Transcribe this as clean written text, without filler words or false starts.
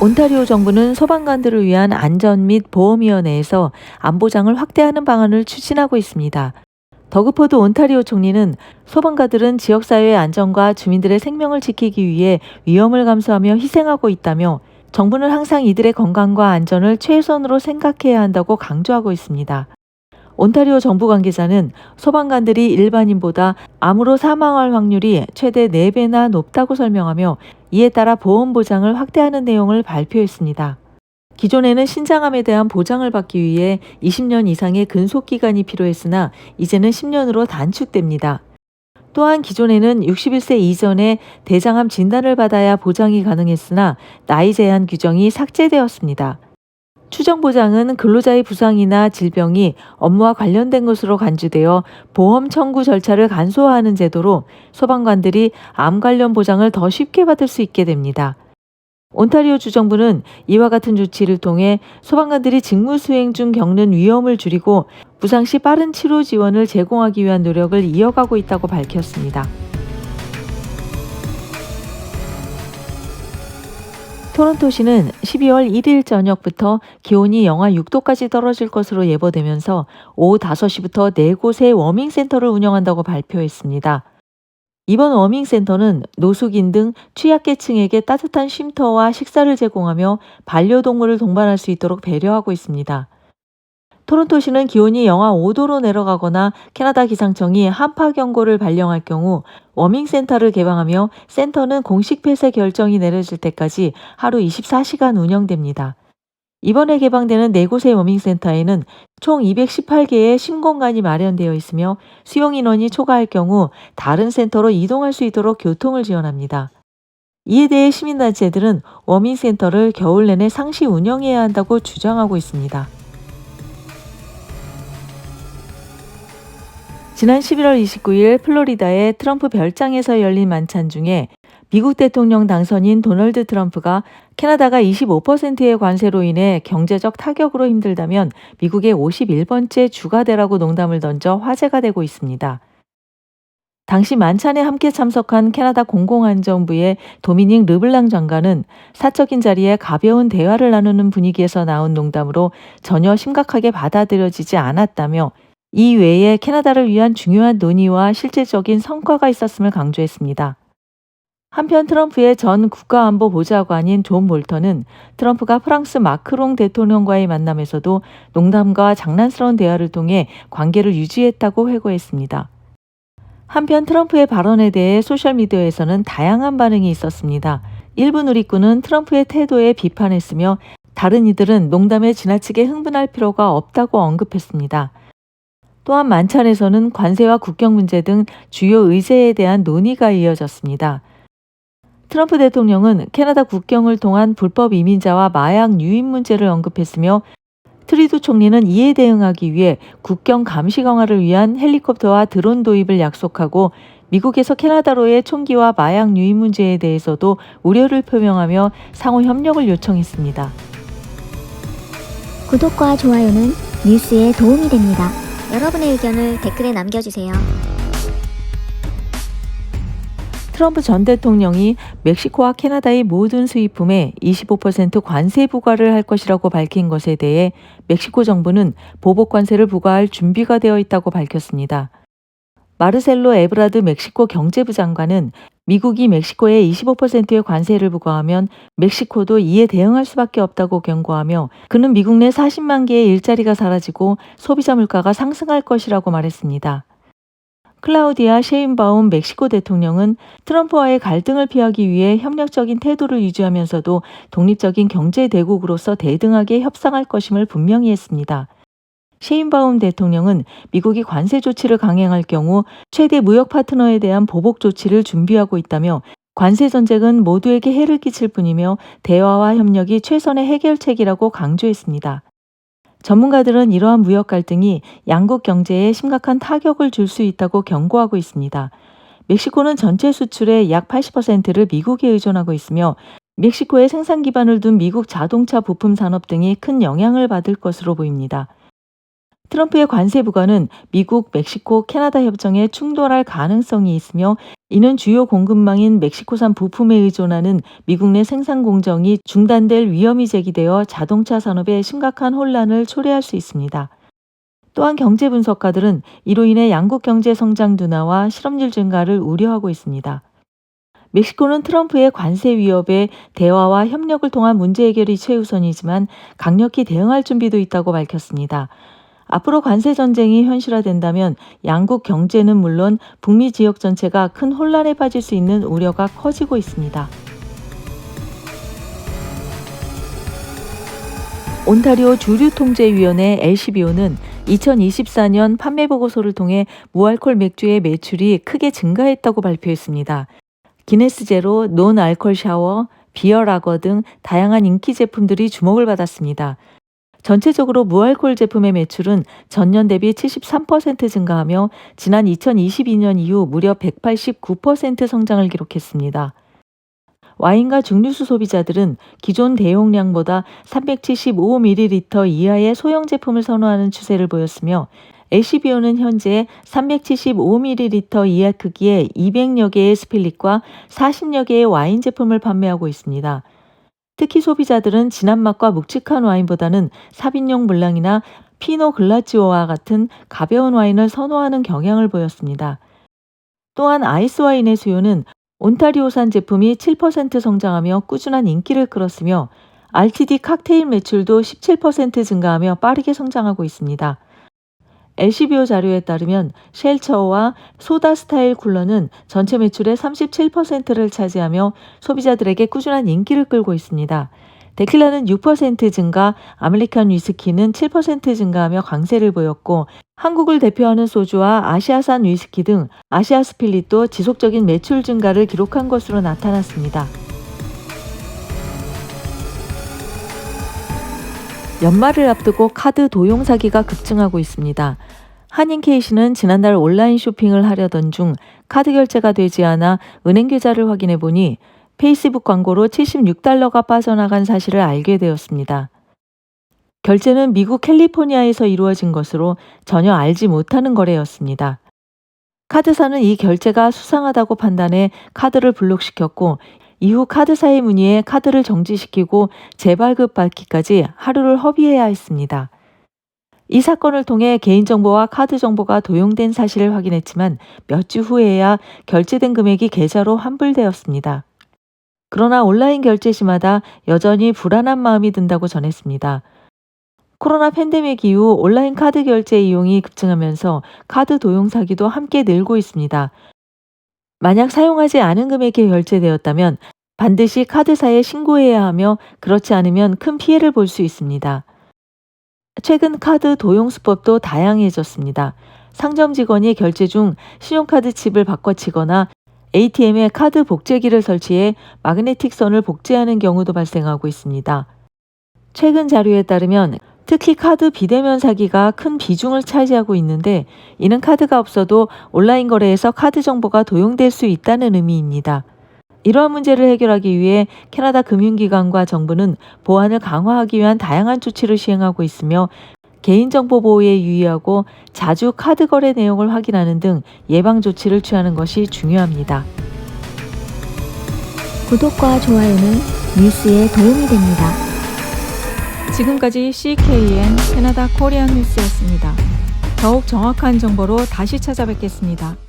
온타리오 정부는 소방관들을 위한 안전 및 보험위원회에서 안보장을 확대하는 방안을 추진하고 있습니다. 더그포드 온타리오 총리는 소방관들은 지역사회의 안전과 주민들의 생명을 지키기 위해 위험을 감수하며 희생하고 있다며 정부는 항상 이들의 건강과 안전을 최우선으로 생각해야 한다고 강조하고 있습니다. 온타리오 정부 관계자는 소방관들이 일반인보다 암으로 사망할 확률이 최대 4배나 높다고 설명하며 이에 따라 보험 보장을 확대하는 내용을 발표했습니다. 기존에는 신장암에 대한 보장을 받기 위해 20년 이상의 근속 기간이 필요했으나 이제는 10년으로 단축됩니다. 또한 기존에는 61세 이전에 대장암 진단을 받아야 보장이 가능했으나 나이 제한 규정이 삭제되었습니다. 추정 보장은 근로자의 부상이나 질병이 업무와 관련된 것으로 간주되어 보험 청구 절차를 간소화하는 제도로 소방관들이 암 관련 보장을 더 쉽게 받을 수 있게 됩니다. 온타리오 주정부는 이와 같은 조치를 통해 소방관들이 직무 수행 중 겪는 위험을 줄이고 부상 시 빠른 치료 지원을 제공하기 위한 노력을 이어가고 있다고 밝혔습니다. 토론토시는 12월 1일 저녁부터 기온이 영하 6도까지 떨어질 것으로 예보되면서 오후 5시부터 4곳의 워밍센터를 운영한다고 발표했습니다. 이번 워밍센터는 노숙인 등 취약계층에게 따뜻한 쉼터와 식사를 제공하며 반려동물을 동반할 수 있도록 배려하고 있습니다. 토론토시는 기온이 영하 5도로 내려가거나 캐나다 기상청이 한파 경보를 발령할 경우 워밍센터를 개방하며 센터는 공식 폐쇄 결정이 내려질 때까지 하루 24시간 운영됩니다. 이번에 개방되는 4곳의 워밍센터에는 총 218개의 쉼공간이 마련되어 있으며 수용 인원이 초과할 경우 다른 센터로 이동할 수 있도록 교통을 지원합니다. 이에 대해 시민단체들은 워밍센터를 겨울 내내 상시 운영해야 한다고 주장하고 있습니다. 지난 11월 29일 플로리다의 트럼프 별장에서 열린 만찬 중에 미국 대통령 당선인 도널드 트럼프가 캐나다가 25%의 관세로 인해 경제적 타격으로 힘들다면 미국의 51번째 주가 되라고 농담을 던져 화제가 되고 있습니다. 당시 만찬에 함께 참석한 캐나다 공공안전부의 도미닉 르블랑 장관은 사적인 자리에 가벼운 대화를 나누는 분위기에서 나온 농담으로 전혀 심각하게 받아들여지지 않았다며 이 외에 캐나다를 위한 중요한 논의와 실질적인 성과가 있었음을 강조했습니다. 한편 트럼프의 전 국가안보보좌관인 존 볼턴은 트럼프가 프랑스 마크롱 대통령과의 만남에서도 농담과 장난스러운 대화를 통해 관계를 유지했다고 회고했습니다. 한편 트럼프의 발언에 대해 소셜미디어에서는 다양한 반응이 있었습니다. 일부 누리꾼은 트럼프의 태도에 비판했으며 다른 이들은 농담에 지나치게 흥분할 필요가 없다고 언급했습니다. 또한 만찬에서는 관세와 국경 문제 등 주요 의제에 대한 논의가 이어졌습니다. 트럼프 대통령은 캐나다 국경을 통한 불법 이민자와 마약 유입 문제를 언급했으며 트리두 총리는 이에 대응하기 위해 국경 감시 강화를 위한 헬리콥터와 드론 도입을 약속하고 미국에서 캐나다로의 총기와 마약 유입 문제에 대해서도 우려를 표명하며 상호 협력을 요청했습니다. 구독과 좋아요는 뉴스에 도움이 됩니다. 여러분의 의견을 댓글에 남겨주세요. 트럼프 전 대통령이 멕시코와 캐나다의 모든 수입품에 25% 관세 부과를 할 것이라고 밝힌 것에 대해 멕시코 정부는 보복 관세를 부과할 준비가 되어 있다고 밝혔습니다. 마르셀로 에브라드 멕시코 경제부 장관은 미국이 멕시코에 25%의 관세를 부과하면 멕시코도 이에 대응할 수밖에 없다고 경고하며 그는 미국 내 40만 개의 일자리가 사라지고 소비자 물가가 상승할 것이라고 말했습니다. 클라우디아 셰인바움 멕시코 대통령은 트럼프와의 갈등을 피하기 위해 협력적인 태도를 유지하면서도 독립적인 경제 대국으로서 대등하게 협상할 것임을 분명히 했습니다. 셰인바움 대통령은 미국이 관세 조치를 강행할 경우 최대 무역 파트너에 대한 보복 조치를 준비하고 있다며 관세 전쟁은 모두에게 해를 끼칠 뿐이며 대화와 협력이 최선의 해결책이라고 강조했습니다. 전문가들은 이러한 무역 갈등이 양국 경제에 심각한 타격을 줄 수 있다고 경고하고 있습니다. 멕시코는 전체 수출의 약 80%를 미국에 의존하고 있으며 멕시코에 생산 기반을 둔 미국 자동차 부품 산업 등이 큰 영향을 받을 것으로 보입니다. 트럼프의 관세 부과는 미국, 멕시코, 캐나다 협정에 충돌할 가능성이 있으며 이는 주요 공급망인 멕시코산 부품에 의존하는 미국 내 생산 공정이 중단될 위험이 제기되어 자동차 산업에 심각한 혼란을 초래할 수 있습니다. 또한 경제 분석가들은 이로 인해 양국 경제 성장 둔화와 실업률 증가를 우려하고 있습니다. 멕시코는 트럼프의 관세 위협에 대화와 협력을 통한 문제 해결이 최우선이지만 강력히 대응할 준비도 있다고 밝혔습니다. 앞으로 관세 전쟁이 현실화된다면 양국 경제는 물론 북미 지역 전체가 큰 혼란에 빠질 수 있는 우려가 커지고 있습니다. 온타리오 주류통제위원회 LCBO는 2024년 판매 보고서를 통해 무알콜 맥주의 매출이 크게 증가했다고 발표했습니다. 기네스 제로, 논 알콜 샤워, 비어 라거 등 다양한 인기 제품들이 주목을 받았습니다. 전체적으로 무알콜 제품의 매출은 전년 대비 73% 증가하며 지난 2022년 이후 무려 189% 성장을 기록했습니다. 와인과 증류수 소비자들은 기존 대용량보다 375ml 이하의 소형 제품을 선호하는 추세를 보였으며 LCBO는 현재 375ml 이하 크기의 200여 개의 스필릿과 40여 개의 와인 제품을 판매하고 있습니다. 특히 소비자들은 진한 맛과 묵직한 와인보다는 사빈뇽 블랑이나 피노 글라지오와 같은 가벼운 와인을 선호하는 경향을 보였습니다. 또한 아이스 와인의 수요는 온타리오산 제품이 7% 성장하며 꾸준한 인기를 끌었으며 RTD 칵테일 매출도 17% 증가하며 빠르게 성장하고 있습니다. LCBO 자료에 따르면 쉘처와 소다 스타일 쿨러는 전체 매출의 37%를 차지하며 소비자들에게 꾸준한 인기를 끌고 있습니다. 데킬라는 6% 증가, 아메리칸 위스키는 7% 증가하며 강세를 보였고 한국을 대표하는 소주와 아시아산 위스키 등 아시아 스필릿도 지속적인 매출 증가를 기록한 것으로 나타났습니다. 연말을 앞두고 카드 도용 사기가 급증하고 있습니다. 한인케이시는 지난달 온라인 쇼핑을 하려던 중 카드 결제가 되지 않아 은행 계좌를 확인해 보니 페이스북 광고로 $76가 빠져나간 사실을 알게 되었습니다. 결제는 미국 캘리포니아에서 이루어진 것으로 전혀 알지 못하는 거래였습니다. 카드사는 이 결제가 수상하다고 판단해 카드를 블록시켰고 이후 카드사에 문의해 카드를 정지시키고 재발급 받기까지 하루를 허비해야 했습니다. 이 사건을 통해 개인정보와 카드 정보가 도용된 사실을 확인했지만 몇 주 후에야 결제된 금액이 계좌로 환불되었습니다. 그러나 온라인 결제 시마다 여전히 불안한 마음이 든다고 전했습니다. 코로나 팬데믹 이후 온라인 카드 결제 이용이 급증하면서 카드 도용 사기도 함께 늘고 있습니다. 만약 사용하지 않은 금액이 결제되었다면 반드시 카드사에 신고해야 하며 그렇지 않으면 큰 피해를 볼 수 있습니다. 최근 카드 도용 수법도 다양해졌습니다. 상점 직원이 결제 중 신용카드 칩을 바꿔치거나 ATM에 카드 복제기를 설치해 마그네틱 선을 복제하는 경우도 발생하고 있습니다. 최근 자료에 따르면 특히 카드 비대면 사기가 큰 비중을 차지하고 있는데 이는 카드가 없어도 온라인 거래에서 카드 정보가 도용될 수 있다는 의미입니다. 이러한 문제를 해결하기 위해 캐나다 금융기관과 정부는 보안을 강화하기 위한 다양한 조치를 시행하고 있으며 개인정보 보호에 유의하고 자주 카드 거래 내용을 확인하는 등 예방 조치를 취하는 것이 중요합니다. 구독과 좋아요는 뉴스에 도움이 됩니다. 지금까지 CKN 캐나다 코리안 뉴스였습니다. 더욱 정확한 정보로 다시 찾아뵙겠습니다.